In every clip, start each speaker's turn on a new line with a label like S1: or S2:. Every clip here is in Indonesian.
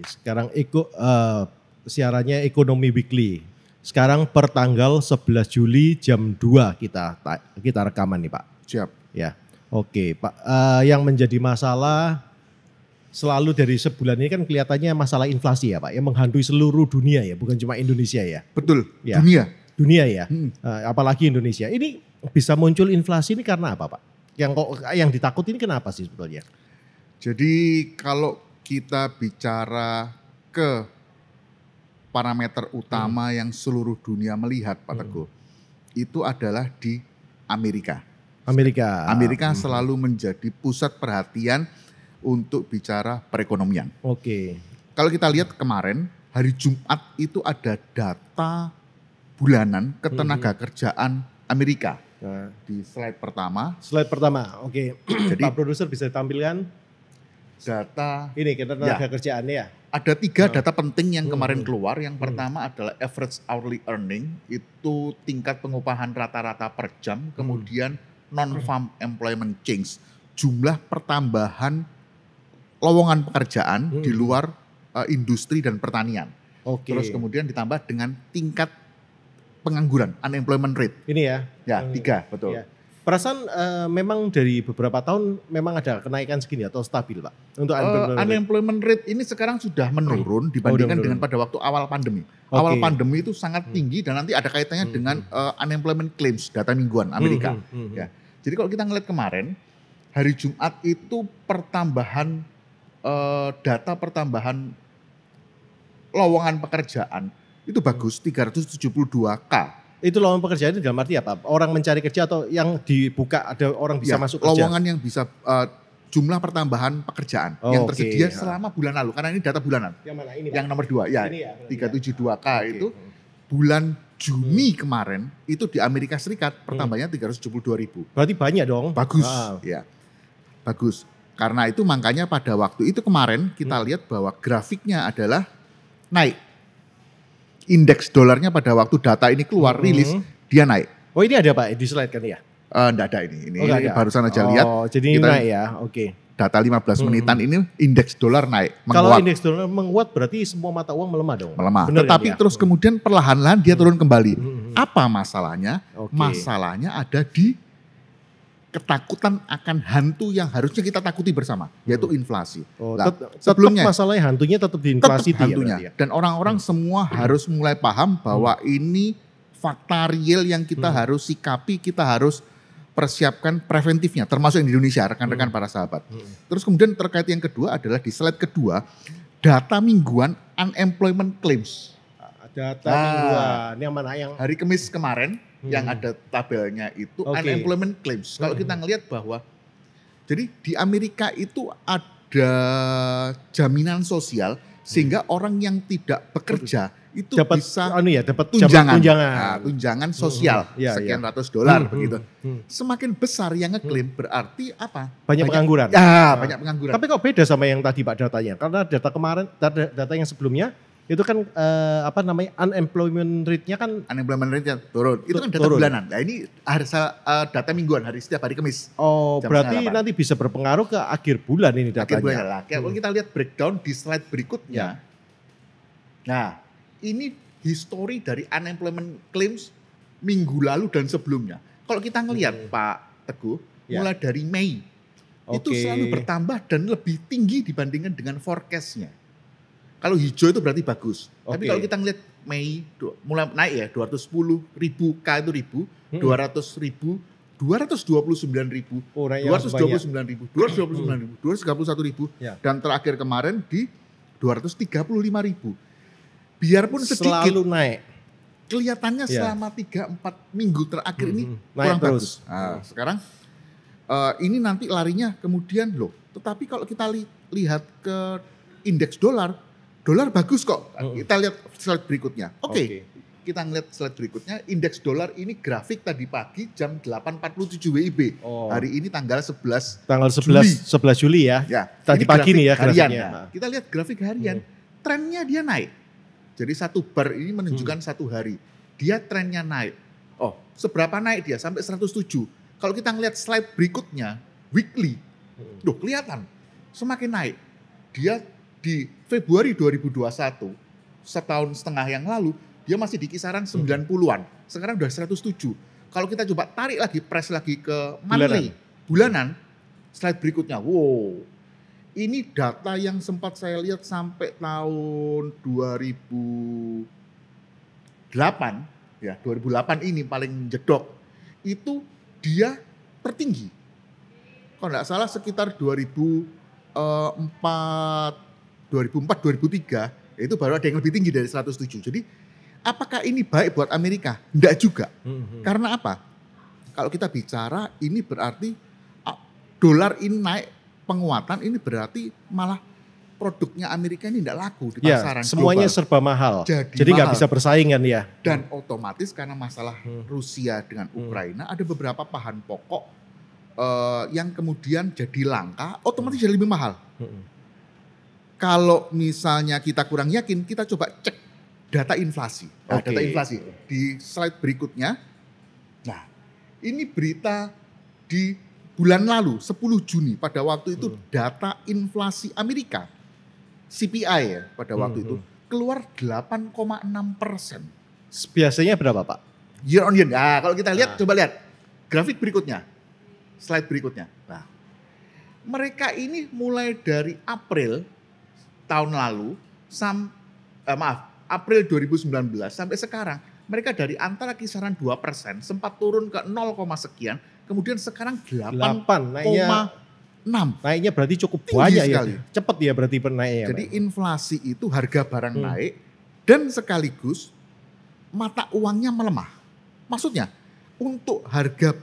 S1: Sekarang siarannya Ekonomi Weekly. Sekarang per tanggal 11 Juli jam 2 kita rekaman nih Pak.
S2: Siap.
S1: Ya. Oke, Pak. Yang menjadi masalah selalu dari sebulan ini kan kelihatannya masalah inflasi ya Pak, yang menghantui seluruh dunia ya, bukan cuma Indonesia ya.
S2: Betul,
S1: ya. Dunia ya, apalagi Indonesia. Ini bisa muncul inflasi ini karena apa Pak? Yang ditakut ini kenapa sih sebetulnya?
S2: Jadi kalau kita bicara ke parameter utama yang seluruh dunia melihat Pak Teguh, itu adalah di Amerika. Amerika selalu menjadi pusat perhatian untuk bicara perekonomian.
S1: Oke.
S2: Kalau kita lihat kemarin hari Jumat itu ada data bulanan ketenaga kerjaan Amerika.
S1: Nah.
S2: Di slide pertama.
S1: Oke. Jadi Pak Produser bisa tampilkan
S2: data
S1: ini ketenaga kerjaannya ya.
S2: Ada 3 data penting yang kemarin keluar. Yang pertama adalah average hourly earning, itu tingkat pengupahan rata-rata per jam. Kemudian non-farm employment change, jumlah pertambahan lowongan pekerjaan di luar industri dan pertanian.
S1: Oke.
S2: Terus kemudian ditambah dengan tingkat pengangguran, unemployment rate.
S1: Ini ya?
S2: Ya, 3, betul.
S1: Ya. Perasaan memang dari beberapa tahun memang ada kenaikan segini atau stabil Pak? Untuk
S2: unemployment rate ini sekarang sudah menurun dibandingkan dengan pada waktu awal pandemi. Awal pandemi itu sangat tinggi dan nanti ada kaitannya dengan unemployment claims, data mingguan Amerika. Ya. Jadi kalau kita ngeliat kemarin, hari Jumat itu pertambahan data pertambahan lowongan pekerjaan itu bagus, 372K.
S1: Itu lowongan pekerjaan itu dalam arti apa? Orang mencari kerja atau yang dibuka ada orang bisa masuk kerja?
S2: Lowongan yang bisa jumlah pertambahan pekerjaan yang tersedia selama bulan lalu. Karena ini data bulanan.
S1: Yang mana ini?
S2: Yang nomor 2 ya, 372K itu bulan Juni kemarin itu di Amerika Serikat pertambahannya 372.000.
S1: Berarti banyak dong?
S2: Bagus, ya, bagus. Karena itu makanya pada waktu itu kemarin kita lihat bahwa grafiknya adalah naik. Indeks dolarnya pada waktu data ini keluar rilis, dia naik.
S1: Oh ini ada Pak di slide kan ya?
S2: Enggak ada ini barusan aja lihat.
S1: Oh jadi kita, naik ya, oke.
S2: Data 15 menitan ini indeks dolar naik, menguat.
S1: Kalau indeks dolar menguat berarti semua mata uang melemah dong?
S2: Melemah, tetapi terus kemudian perlahan-lahan dia turun kembali. Apa masalahnya? Masalahnya ada di ketakutan akan hantu yang harusnya kita takuti bersama, yaitu inflasi.
S1: Sebelumnya masalahnya hantunya tetap di inflasi
S2: hantunya. Dan orang-orang semua harus mulai paham bahwa ini fakta real yang kita harus sikapi, kita harus persiapkan preventifnya, termasuk yang di Indonesia, rekan-rekan para sahabat. Terus kemudian terkait yang kedua adalah di slide kedua, data mingguan unemployment claims.
S1: Data mingguan, yang mana yang?
S2: Hari Kamis kemarin, yang ada tabelnya itu unemployment claims. Kalau kita ngelihat bahwa, jadi di Amerika itu ada jaminan sosial sehingga orang yang tidak bekerja itu bisa
S1: dapat
S2: tunjangan sosial sekian ratus dolar begitu. Semakin besar yang ngeklaim berarti apa?
S1: Banyak pengangguran.
S2: Ya, banyak pengangguran.
S1: Tapi kok beda sama yang tadi Pak datanya? Karena data kemarin, data yang sebelumnya itu kan unemployment rate-nya kan
S2: turun. Itu kan data bulanan. Nah ini data mingguan setiap hari Kamis.
S1: Oh, berarti nanti bisa berpengaruh ke akhir bulan ini datanya.
S2: Akhir bulan lah. Kalau kita lihat breakdown di slide berikutnya. Nah, ini history dari unemployment claims minggu lalu dan sebelumnya. Kalau kita ngelihat Pak Teguh, mulai dari Mei itu selalu bertambah dan lebih tinggi dibandingkan dengan forecast-nya. Kalau hijau itu berarti bagus. Tapi kalau kita ngelihat Mei mulai naik ya, 210.000 K itu 200.000, 229.000, 229.000, 231.000, dan terakhir kemarin di 235.000. Biarpun sedikit.
S1: Selalu naik.
S2: Kelihatannya selama 3-4 minggu terakhir ini kurang bagus. Nah, sekarang ini nanti larinya kemudian tetapi kalau kita lihat ke indeks dolar bagus kok. Kita lihat slide berikutnya. Kita ngeliat slide berikutnya, indeks dolar ini grafik tadi pagi jam 8.47 WIB. Hari ini tanggal 11
S1: Juli ya. Tadi pagi nih ya
S2: grafiknya. Kita lihat grafik harian, trennya dia naik. Jadi satu bar ini menunjukkan satu hari. Dia trennya naik. Seberapa naik dia? Sampai 107. Kalau kita ngeliat slide berikutnya, weekly, kelihatan semakin naik. Dia di Februari 2021, setahun setengah yang lalu, dia masih di kisaran 90-an. Sekarang udah 107. Kalau kita coba tarik lagi, press lagi ke monthly, bulanan, slide berikutnya. Wow, ini data yang sempat saya lihat sampai tahun 2008, ya 2008 ini paling jedok. Itu dia tertinggi. Kalau nggak salah sekitar 2004, 2003, itu baru ada yang lebih tinggi dari 107. Jadi apakah ini baik buat Amerika? Enggak juga. Karena apa? Kalau kita bicara ini berarti dolar ini naik, penguatan ini berarti malah produknya Amerika ini tidak laku di pasaran
S1: semuanya
S2: global.
S1: serba mahal. Jadi nggak bisa bersaing kan ya.
S2: Dan otomatis karena masalah Rusia dengan Ukraina ada beberapa bahan pokok yang kemudian jadi langka, otomatis jadi lebih mahal. Kalau misalnya kita kurang yakin, kita coba cek data inflasi. Nah, data inflasi di slide berikutnya. Nah, ini berita di bulan lalu 10 Juni pada waktu itu data inflasi Amerika CPI ya pada waktu itu keluar 8,6%.
S1: Biasanya berapa Pak?
S2: Year on year. Nah, kalau kita lihat, coba lihat grafik berikutnya, slide berikutnya. Nah, mereka ini mulai dari April tahun lalu April 2019 sampai sekarang mereka dari antara kisaran 2% sempat turun ke 0, sekian, kemudian sekarang 8,6.
S1: Naiknya berarti cukup
S2: Tinggi
S1: banyak
S2: sekali.
S1: ya. Cepat ya berarti naiknya.
S2: Jadi inflasi itu harga barang naik dan sekaligus mata uangnya melemah. Maksudnya untuk harga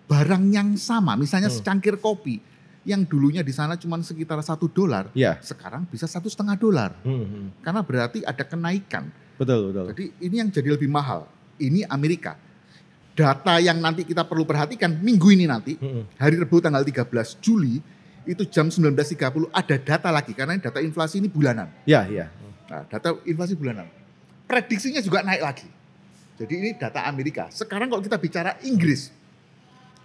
S2: barang yang sama, misalnya secangkir kopi yang dulunya di sana cuma sekitar $1, sekarang bisa $1,5. Karena berarti ada kenaikan.
S1: Betul.
S2: Jadi ini yang jadi lebih mahal. Ini Amerika. Data yang nanti kita perlu perhatikan minggu ini nanti, hari Rabu tanggal 13 Juli, itu jam 19.30 ada data lagi. Karena data inflasi ini bulanan.
S1: Iya.
S2: Nah, data inflasi bulanan. Prediksinya juga naik lagi. Jadi ini data Amerika. Sekarang kalau kita bicara Inggris.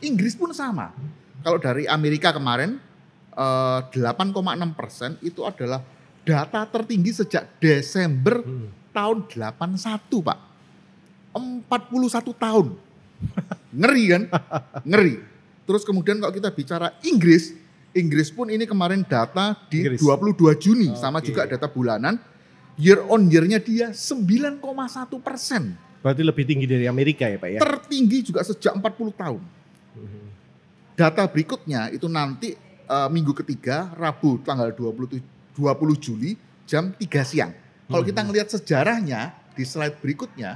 S2: Inggris pun sama. Kalau dari Amerika kemarin 8,6% itu adalah data tertinggi sejak Desember tahun 81 Pak. 41 tahun. Ngeri kan? Ngeri. Terus kemudian kalau kita bicara Inggris pun ini kemarin data di 22 Juni. Sama juga data bulanan. Year on year-nya dia 9,1%.
S1: Berarti lebih tinggi dari Amerika ya Pak ya?
S2: Tertinggi juga sejak 40 tahun. Data berikutnya itu nanti minggu ketiga, Rabu tanggal 20 Juli jam 3 siang. Kalau kita ngelihat sejarahnya di slide berikutnya,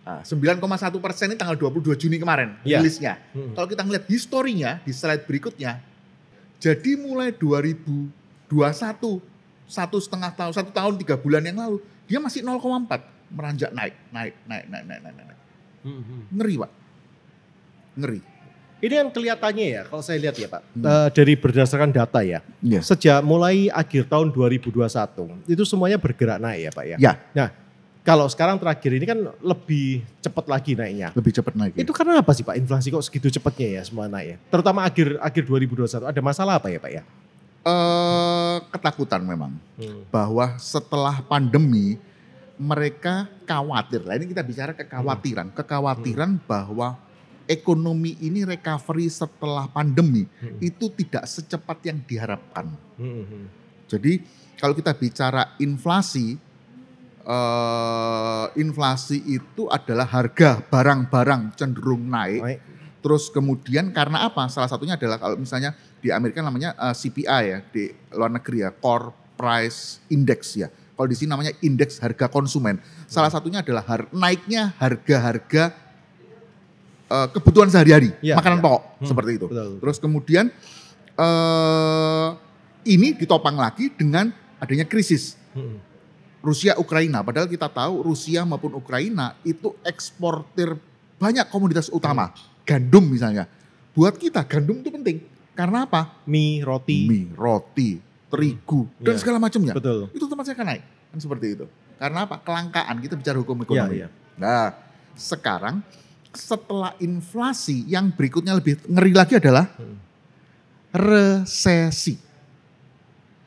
S2: 9,1% ini tanggal 22 Juni kemarin rilisnya. Kalau kita ngelihat historinya di slide berikutnya, jadi mulai 2021, 1 tahun 3 bulan yang lalu, dia masih 0,4, meranjak naik. Ngeri Pak. Ngeri.
S1: Ini yang kelihatannya ya, kalau saya lihat ya Pak, dari berdasarkan data ya, sejak mulai akhir tahun 2021, itu semuanya bergerak naik ya Pak ya? Nah, kalau sekarang terakhir ini kan lebih cepat lagi naiknya.
S2: Lebih cepat naik.
S1: Itu karena apa sih Pak, inflasi kok segitu cepatnya ya semua naik ya? Terutama akhir 2021, ada masalah apa ya Pak ya?
S2: Ketakutan memang, bahwa setelah pandemi, mereka khawatir, lah ini kita bicara kekhawatiran bahwa ekonomi ini recovery setelah pandemi itu tidak secepat yang diharapkan. Jadi kalau kita bicara inflasi, inflasi itu adalah harga barang-barang cenderung naik. Terus kemudian karena apa? Salah satunya adalah kalau misalnya di Amerika namanya CPI ya, di luar negeri ya, Core Price Index ya. Kalau di sini namanya indeks harga konsumen. Salah satunya adalah naiknya harga-harga kebutuhan sehari-hari, makanan pokok seperti itu.
S1: Betul.
S2: Terus kemudian ini ditopang lagi dengan adanya krisis Rusia Ukraina. Padahal kita tahu Rusia maupun Ukraina itu eksportir banyak komoditas utama, gandum misalnya. Buat kita gandum itu penting. Karena apa?
S1: Mie, roti,
S2: terigu dan segala macamnya.
S1: Betul.
S2: Itu tempatnya akan naik, kan seperti itu. Karena apa? Kelangkaan. Kita bicara hukum ekonomi. Nah, sekarang setelah inflasi yang berikutnya lebih ngeri lagi adalah resesi.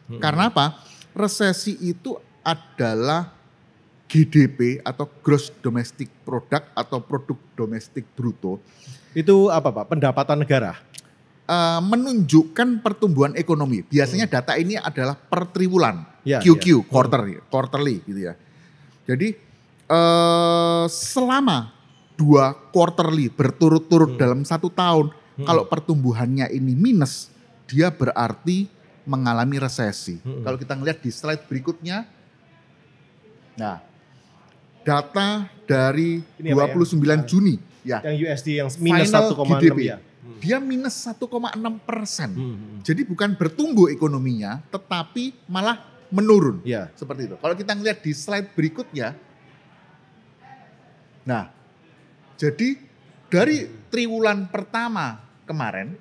S2: Karena apa? Resesi itu adalah GDP atau Gross Domestic Product atau Produk Domestik Bruto.
S1: Itu apa Pak? Pendapatan negara?
S2: Menunjukkan pertumbuhan ekonomi. Biasanya data ini adalah per triwulan, QQ, quarterly gitu ya. Jadi selama 2 quarterly berturut-turut dalam 1 tahun, kalau pertumbuhannya ini minus, dia berarti mengalami resesi. Kalau kita ngelihat di slide berikutnya, nah data dari 29 Juni, ya,
S1: yang USD yang minus 1,6 ya.
S2: Dia minus 1,6%. Jadi bukan bertumbuh ekonominya, tetapi malah menurun.
S1: Ya.
S2: Seperti itu. Kalau kita ngelihat di slide berikutnya, nah, jadi dari triwulan pertama kemarin,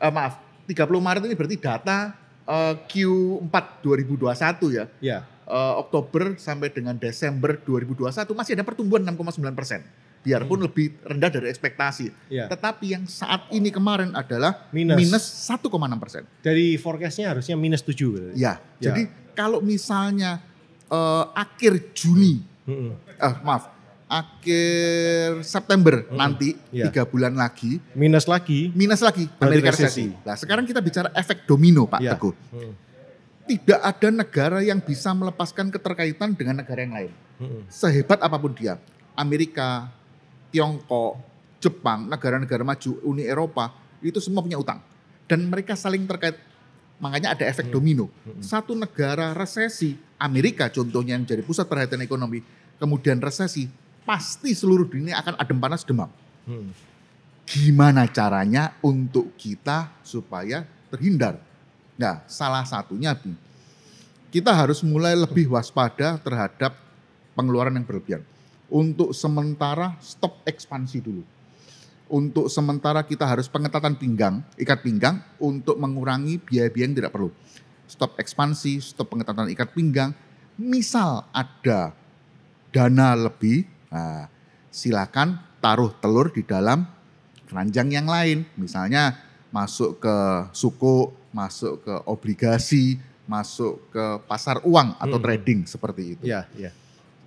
S2: 30 Maret ini berarti data Q4 2021 ya.
S1: Ya.
S2: Oktober sampai dengan Desember 2021 masih ada pertumbuhan 6,9%. Biarpun lebih rendah dari ekspektasi. Ya. Tetapi yang saat ini kemarin adalah minus 1,6%.
S1: Dari forecast-nya harusnya minus 7.
S2: Ya. Jadi kalau misalnya akhir Juni, akhir September nanti 3 bulan lagi. Minus lagi Amerika resesi. Nah sekarang kita bicara efek domino Pak Teguh. Tidak ada negara yang bisa melepaskan keterkaitan dengan negara yang lain. Sehebat apapun dia. Amerika, Tiongkok, Jepang, negara-negara maju, Uni Eropa, itu semua punya utang. Dan mereka saling terkait. Makanya ada efek domino. Satu negara resesi, Amerika contohnya yang jadi pusat perhatian ekonomi, kemudian resesi, pasti seluruh dunia akan adem panas demam. Gimana caranya untuk kita supaya terhindar? Nah, salah satunya kita harus mulai lebih waspada terhadap pengeluaran yang berlebihan. Untuk sementara stop ekspansi dulu. Untuk sementara kita harus pengetatan ikat pinggang untuk mengurangi biaya-biaya yang tidak perlu. Stop ekspansi, stop pengetatan ikat pinggang. Misal ada dana lebih, nah, silakan taruh telur di dalam keranjang yang lain. Misalnya masuk ke suku, masuk ke obligasi, masuk ke pasar uang atau trading seperti itu.
S1: Ya.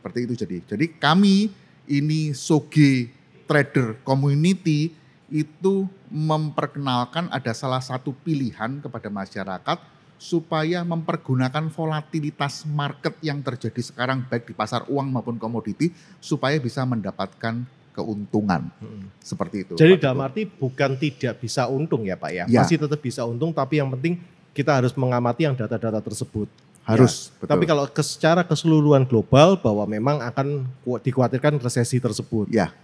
S2: Seperti itu jadi kami ini Soge Trader Community itu memperkenalkan ada salah satu pilihan kepada masyarakat supaya mempergunakan volatilitas market yang terjadi sekarang baik di pasar uang maupun komoditi supaya bisa mendapatkan keuntungan. Seperti itu.
S1: Jadi dalam arti bukan tidak bisa untung ya Pak ya. Masih tetap bisa untung tapi yang penting kita harus mengamati yang data-data tersebut.
S2: Harus.
S1: Ya. Tapi kalau secara keseluruhan global bahwa memang akan dikhawatirkan resesi tersebut.
S2: Ya.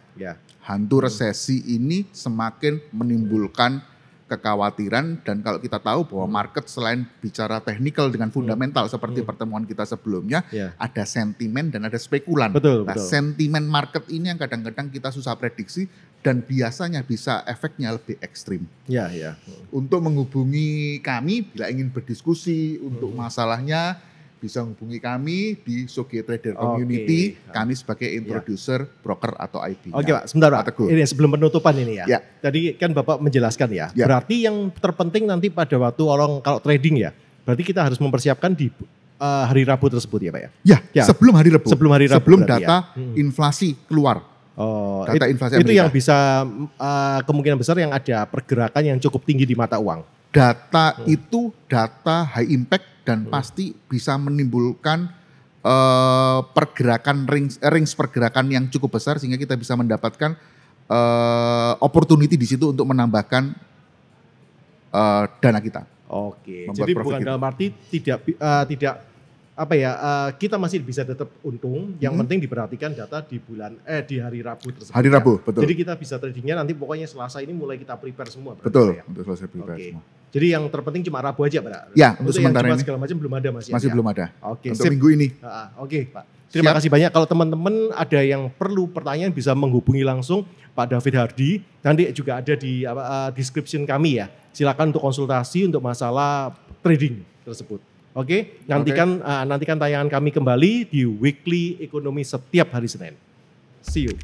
S2: Hantu resesi ini semakin menimbulkan kekhawatiran dan kalau kita tahu bahwa market selain bicara teknikal dengan fundamental seperti pertemuan kita sebelumnya, ada sentimen dan ada spekulan.
S1: Betul.
S2: Sentimen market ini yang kadang-kadang kita susah prediksi dan biasanya bisa efeknya lebih ekstrim.
S1: Ya.
S2: Untuk menghubungi kami bila ingin berdiskusi untuk masalahnya, bisa menghubungi kami di Soge Trader Community. Kami sebagai introducer, broker atau IB.
S1: Oke Pak, sebentar Pak. Ini sebelum penutupan ini ya. Tadi kan Bapak menjelaskan ya. Berarti yang terpenting nanti pada waktu orang kalau trading ya, berarti kita harus mempersiapkan di hari Rabu tersebut ya Pak ya?
S2: Ya. Sebelum hari Rabu. Sebelum data inflasi keluar.
S1: Data inflasi itu Amerika. Yang bisa kemungkinan besar yang ada pergerakan yang cukup tinggi di mata uang.
S2: Data itu data high impact dan pasti bisa menimbulkan pergerakan range pergerakan yang cukup besar sehingga kita bisa mendapatkan opportunity di situ untuk menambahkan dana kita.
S1: Oke. Jadi bukan dalam arti tidak kita masih bisa tetap untung. Yang penting diperhatikan data di hari Rabu tersebut.
S2: Hari Rabu, betul.
S1: Jadi kita bisa tradingnya nanti pokoknya Selasa ini mulai kita prepare semua.
S2: Betul, untuk Selasa prepare semua.
S1: Jadi yang terpenting cuma Rabu aja Pak?
S2: Ya, untuk sementara ini.
S1: Segala macam belum ada
S2: Masih belum ada.
S1: Oke.
S2: Untuk minggu ini.
S1: Oke Pak. Terima kasih banyak. Kalau teman-teman ada yang perlu pertanyaan bisa menghubungi langsung Pak David Hardy. Nanti juga ada di description kami ya. Silakan untuk konsultasi untuk masalah trading tersebut. Oke, nantikan tayangan kami kembali di Weekly Ekonomi setiap hari Senin. See you.